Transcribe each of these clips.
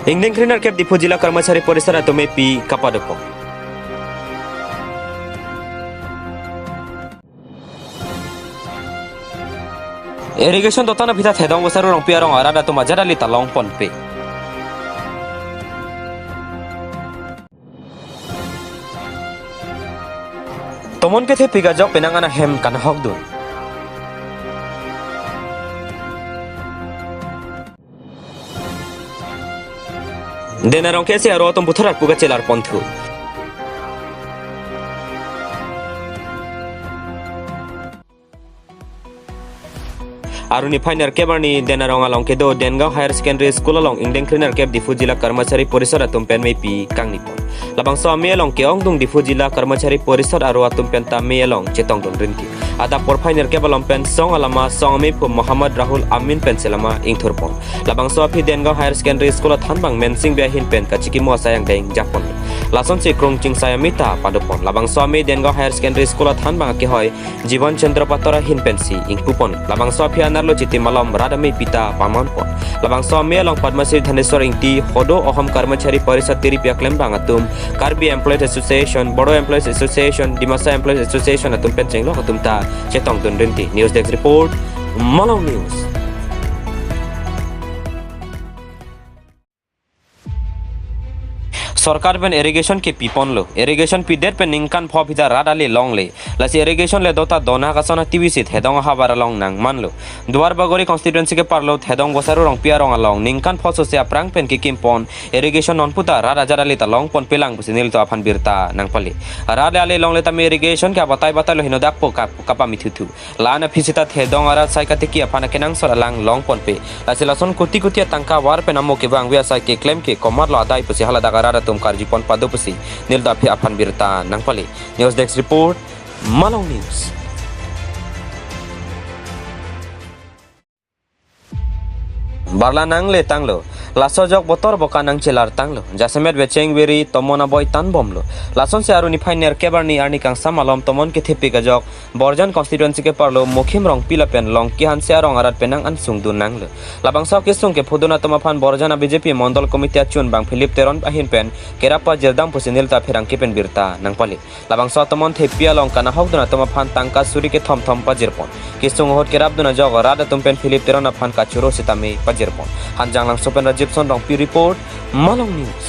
Ingdeng Krinar Kep Dipo Jila कर्मचारी परिषद atau MEPI Kapadopo. Irrigation dotana pita thedong wasaru rong piarong arada to majara li talong ponpe. Tomon ke the piga jok penangana hem kan hokdun. Denarong kesi aro tom putherat puga celar ponthu. Aruni Pioneer Kebarni Denarong along kedo Dengau Higher Secondary School along Ingdeng Krinar Kep Dipo Jila कर्मचारी परिषद atumpen MEPI Kangnipon. Labang so ame along keong dung Dipo Jila कर्मचारी परिषद aro atumpen ta me along cetong don rinti. Ada por Pioneer Kep along pen song alama song me pu Muhammad Rahul Amin pen selama ingthurpon. Labang so api Dengau Higher Secondary School thanbang mensing bia hin pen kachiki mo sayang deng japon. Lason se krong ching sayamita padopon. Labang so ame Dengau Higher Secondary School thanbang ke hoy Jiban Chandra Patora hin pensi ingpupon. Labang so api narlo citi malam radami pita paman pon. Labang so ame along Padmasri Dhaneswar ingti hodo oham कर्मचारी परिषद tiri pia klem bang atum Karbi Employees Association, Bodo Employees Association, Dimasa Employees Association atum penceng lo atum ta cetong tun rinti. News Desk Report, Malang News. सरकार pen irrigation के पीपन लो irrigation पीदेर पे निंकान फो पिता राडाले long ले लसी irrigation ले दोता दोना का सना TV से थेदोंग हाबार long नंग मान लो दुआर बगोरी कॉन्स्टिट्यूएंसी के पारलो थेदोंग बसारो रंग पिया रंग लॉन्ग निंकान फो सोसे अप्रांग पेन के किमपन इरिगेशन नॉन पुता राडा जराले ता लॉन्ग पन पेलांग बुसे नील तो अफान बिरता नंग पले राडाले लॉन्ग ले ता में इरिगेशन के बताई लो हिनो दाक पो कापा मिथुथु लाना फिसिता थेदोंग आरा साइकाते की अफान के नंग सर लांग लॉन्ग पन पे लसी लसन कुती कुतिया तंका वार पे नमो के बांग व्यवसाय के क्लेम के कमर लो आदाई पुसे हला दागा राडा तुम कारजीपन पादो Nil dapi apan birta nang pali. News Desk Report, Malang News. Barla nang le tanglo. Laso jok botor boka nang celar tanglo. Jasemet beceng beri tomona boy tan bomlo. Lason se aruni Pioneer Kebarni arni kang samalom tomon ke thepi ka jok. Borjan constituency ke parlo mokhim rong pilapen long kihan se arong arat penang ansung dun nanglo. Labang so kesung ke phuduna tomaphan Borjana BJP Mondol Komite achun bang Philip Teron ahin pen kerapa jerdam pusinil ta pherang ke pen birta nang pali. Labang so tomon thepia long kana hokduna tomaphan tangka suri ke thom thom pajirpon. Kesung hot kerap duna jok rada tumpen Philip Teron aphan ka churo sitame pajirpon. Hanjang lang sopen Rajibson rong pi report Malang News.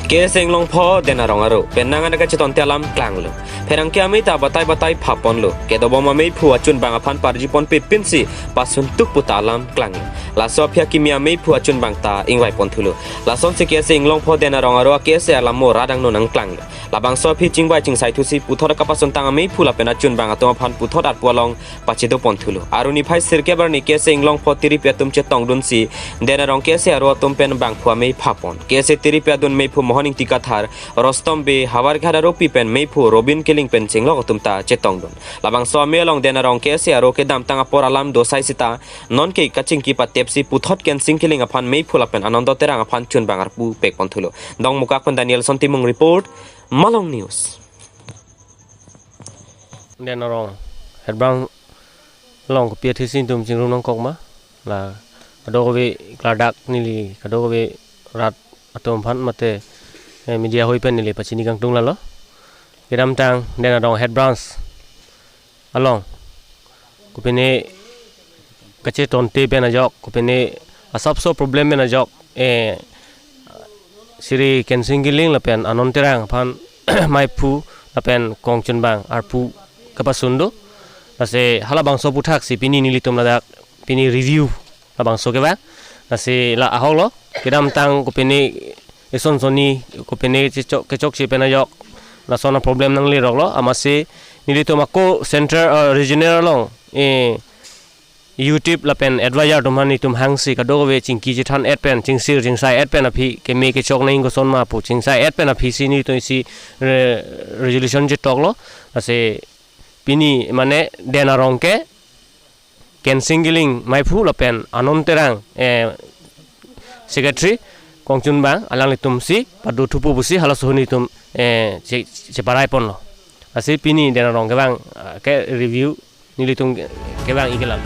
Keseng long pho denarong aro penangan ka chiton telam klang lo pherang ke amita batai phapon lo kedobo mamei phu achun bang aphan parjipon pe pinsi pasun tuk putalam klang laso phya kimia mei phu achun bang ta ingwai ponthulo lason se keseng long pho denarong aro kese alam mo radang no nang klang labang so phi chingbai chingsai thusi puthor ka pasun tang mei phu la pen achun bang atoma phan puthor ar pualong pachido ponthulo aruni phai sirke barni keseng long pho tiri pe tum che tong dun si denarong kese aro tum pen bang phu mei phapon kese tiri pe dun mei phu Morning tika thar Rostom be hawar ghara ropi pen meipu Robin Killing pen chinglo tumta chetong don labang so melong denarong ke se aro ke dam tanga por alam dosai sita non ke kaching ki pa tepsi puthot ken singkiling aphan meipu lapen anondo terang aphan chun bangar pu pek ponthulo dong muka kon Daniel Sontimung report Malang News denarong headbang long ko piathi sin tum chingrum nang kok ma la kadobe kladak nili kadobe rat atom phan mate media hoi pen nile pachini kang tung lalo kiram tang dena dong head branch along kupene kache tonte pen ajok kupene asap so problem men ajok siri ken singiling lapen anon terang phan mai phu lapen kong chun bang ar pu kapasundo ase hala bang so puthak si pini nili tum ladak pini review la bang so ke ba ase la aholo kiram tang kupene Ison soni kopene kecok si penajok la sona problem nang li rok lo amase nili to mako center regional long YouTube la pen advisor to mani tum hangsi kadowe chingki jithan ad pen chingsir chingsai ad pen aphi ke me kecok nang ko son ma pu chingsai ad pen aphi si ni to si resolution je tok lo ase pini mane dena rong ke ken singiling mai phu la pen anon terang secretary Kongchun bang alang litum si padu thupu busi halas huni tum ce parai pon lo asi pini dena rong ke bang ke review nilitung ke bang igelam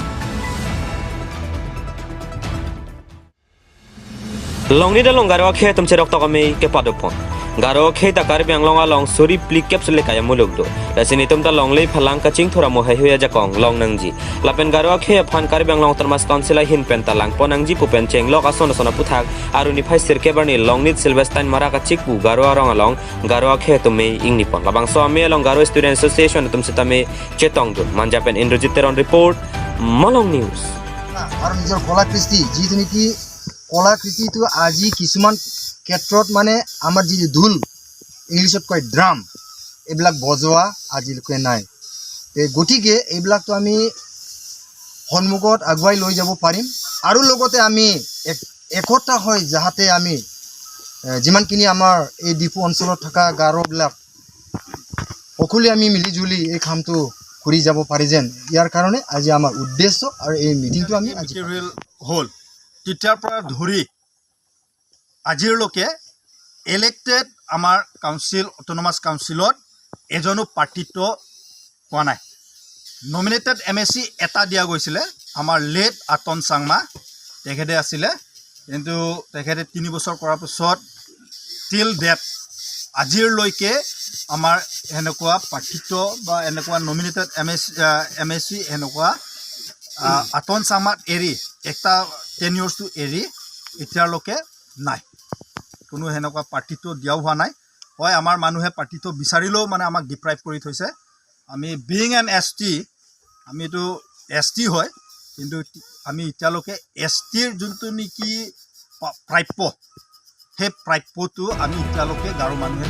longni da long garo khe tum cherok to kami ke padopon garo khe ta kar bang long along suri plik capsule kaya muluk do rasini tum ta long lei phalang ka ching thora mo hai hoya ja kong long nangji lapen garo khe phan kar bang long termas council hin pen ta lang ponangji pupen cheng lok ason sona puthak aru ni phai sirke barni long nit silvestein mara ka chikpu garo arong along garo khe tume ingni pon labang so ame along garo student association tum sitame chetong do manjapen indrojit teron report malong news আৰু নিজৰ কলাকৃষ্টি যিটো নেকি কলাকৃতিটো আজি কিছুমান ক্ষেত্ৰত মানে আমাৰ যি ঢোল ইংলিছত কয় ড্ৰাম এইবিলাক বজোৱা আজিলৈকে নাই গতিকে এইবিলাকতো আমি সন্মুখত আগুৱাই লৈ যাব পাৰিম আৰু লগতে আমি একতা হয় যাহাতে আমি যিমানখিনি আমাৰ এই ডিপু অঞ্চলত থকা গাৰোবিলাক সকলোৱে আমি মিলিজুলি এই কামটো কৰি যাব পাৰি যেন ইয়াৰ কাৰণে আজি আমাৰ উদ্দেশ্য আৰু এই মিটিংটো আমি মেটেৰিয়েল হ'ল তেতিয়াৰ পৰা ধৰি আজিলৈকে ইলেক্টেড আমাৰ কাউন্সিল অট'নমাছ কাউন্সিলত এজনো প্ৰাৰ্থিত্ব পোৱা নাই নমিনেটেড MSc এটা দিয়া গৈছিলে আমাৰ লেট আতন চাংমা তেখেতে আছিলে কিন্তু তেখেতে 3 বছৰ কৰাৰ পিছত টিল ডেট আজিলৈকে আমাৰ এনেকুৱা প্ৰাৰ্থিত্ব বা এনেকুৱা নমিনেটেড MSc এনেকুৱা আতন চাংমাত এৰি একটা টেনিয়ৰ্ছটো এৰি এতিয়ালৈকে নাই কোনো এনেকুৱা প্ৰাৰ্থিত্ব দিয়াও হোৱা নাই হয় আমাৰ মানুহে প্ৰাৰ্থিত্ব বিচাৰিলেও মানে আমাক ডিপ্ৰাইভ কৰি থৈছে আমি বিং এন ST আমিতো ST হয় কিন্তু আমি এতিয়ালৈকে STৰ যোনটো নেকি প্ৰাপ্য সেই প্ৰাপ্যটো আমি এতিয়ালৈকে গাৰো মানুহে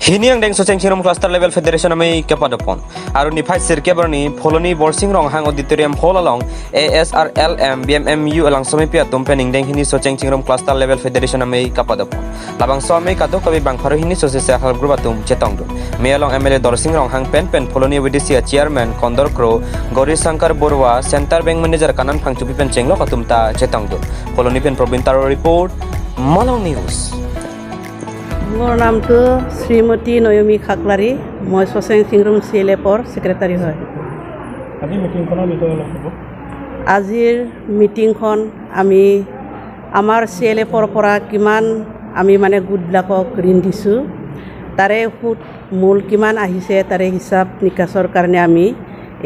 Hini ang deng so chengchirom cluster level federation amei kepadopon aru ni phai sirke barni pholoni borsing rong hang auditorium hall along ASRLM BMMU alang somi pia tumpening deng hini so chengchirom cluster level federation amei kapadopon labang so amei kado kabi bang pharo hini so se help group atum chetong do me along MLA dorsing rong hang pen pholoni WDC chairman Kondor Kro Gori Shankar Borwa center bank manager kanan phangchupi pen chenglo katum ta chetong do pholoni pen probintaro report Malong news মোৰ নামটো শ্ৰীমতী নয়মী খাকলাৰী মই সচেং চিংৰুম CLFৰ secretary হয় আজিৰ মিটিংখন আমি আমাৰ CLFৰ পৰা কিমান আমি মানে গোটবিলাকক ঋণ দিছোঁ তাৰে সুদ মূল কিমান আহিছে তাৰে হিচাপ নিকাচৰ কাৰণে আমি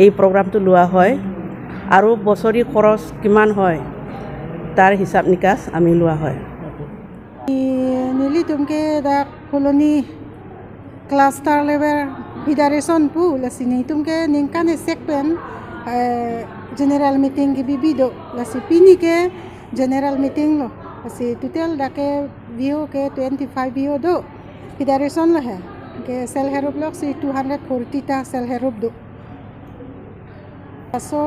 এই প্ৰগ্ৰামটো লোৱা হয় আৰু বছৰি খৰচ কিমান হয় তাৰ হিচাপ নিকাচ আমি লোৱা হয় Nili tumke da koloni cluster level federation pu lasini tumke ningkan sekpen general meeting ki bibido lasi pini ke general meeting lo lasi total da ke view ke 25 view do federation lo hai ke sel herup lok si 240 ta sel herup do so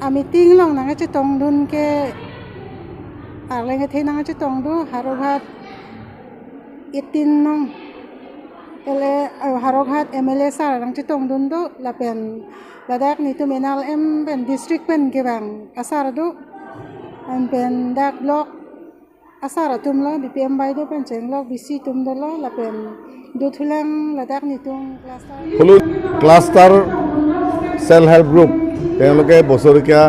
a meeting long na che tong dun ke Arleng itu nang aja tongdo haroghat 18 nong ele haroghat MLA sar nang aja tongdon do lapen ladak ni tu menal pen district pen gebang asar do pen dak blok asar tum lo BPM bay do pen ceng lok BC tum do lo lapen do thulang ladak ni tung cluster self help group তেওঁলোকে বছৰিকা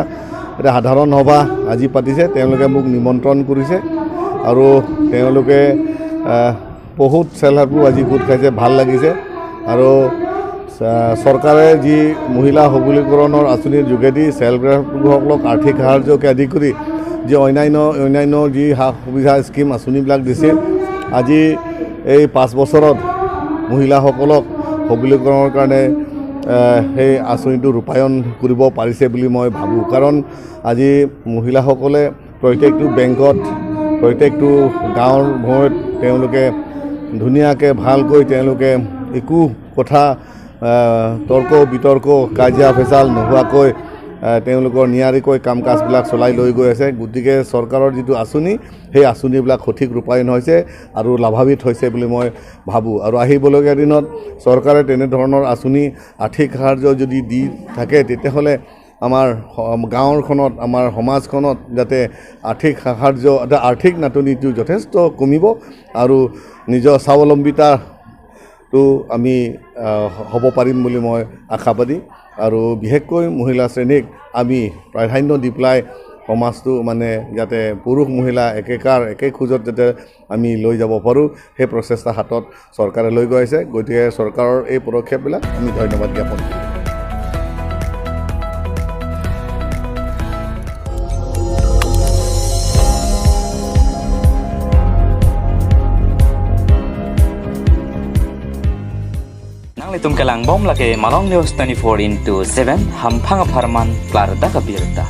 এটা সাধাৰণ সভা আজি পাতিছে তেওঁলোকে মোক নিমন্ত্ৰণ কৰিছে আৰু তেওঁলোকে বহুত সেলফ হেল্প গ্ৰুপ আজি গোট খাইছে ভাল লাগিছে আৰু চৰকাৰে যি মহিলা সবলীকৰণৰ আঁচনিৰ যোগেদি সেলফ হেল্প গ্ৰুপসকলক আৰ্থিক সাহায্যকে আদি কৰি যি অন্যান্য যি সুবিধা স্কিম আঁচনিবিলাক দিছে আজি এই 5 বছৰত মহিলাসকলক সবলীকৰণৰ কাৰণে সেই আঁচনিটো ৰূপায়ণ কৰিব পাৰিছে বুলি মই ভাবোঁ কাৰণ আজি মহিলাসকলে প্ৰত্যেকটো বেংকত প্ৰত্যেকটো গাঁৱৰ ভূঁইত তেওঁলোকে ধুনীয়াকৈ ভালকৈ তেওঁলোকে একো কথা তৰ্ক বিতৰ্ক কাজিয়া ফেচাল নোহোৱাকৈ তেওঁলোকৰ নিয়াৰিকৈ কাম কাজবিলাক চলাই লৈ গৈ আছে গতিকে চৰকাৰৰ যিটো আঁচনি সেই আঁচনিবিলাক সঠিক ৰূপায়ণ হৈছে আৰু লাভান্বিত হৈছে বুলি মই ভাবোঁ আৰু আহিবলগীয়া দিনত চৰকাৰে তেনেধৰণৰ আঁচনি আৰ্থিক সাহায্য যদি দি থাকে তেতিয়াহ'লে আমাৰ গাঁৱৰখনত আমাৰ সমাজখনত যাতে আৰ্থিক সাহায্য আৰ্থিক নাটনিটো যথেষ্ট কমিব আৰু নিজৰ স্বাৱলম্বিতাটো আমি হ'ব পাৰিম বুলি মই আশাবাদী আৰু বিশেষকৈ মহিলা শ্ৰেণীক আমি প্ৰাধান্য দি পেলাই সমাজটো মানে যাতে পুৰুষ মহিলা একে খোজত যাতে আমি লৈ যাব পাৰোঁ সেই প্ৰচেষ্টা হাতত চৰকাৰে লৈ গৈ আছে গতিকে চৰকাৰৰ এই পদক্ষেপবিলাক আমি ধন্যবাদ জ্ঞাপন কৰোঁ Litum kelang bom lagi Malong News 24/7 hampang aparman Klarda Kabirta.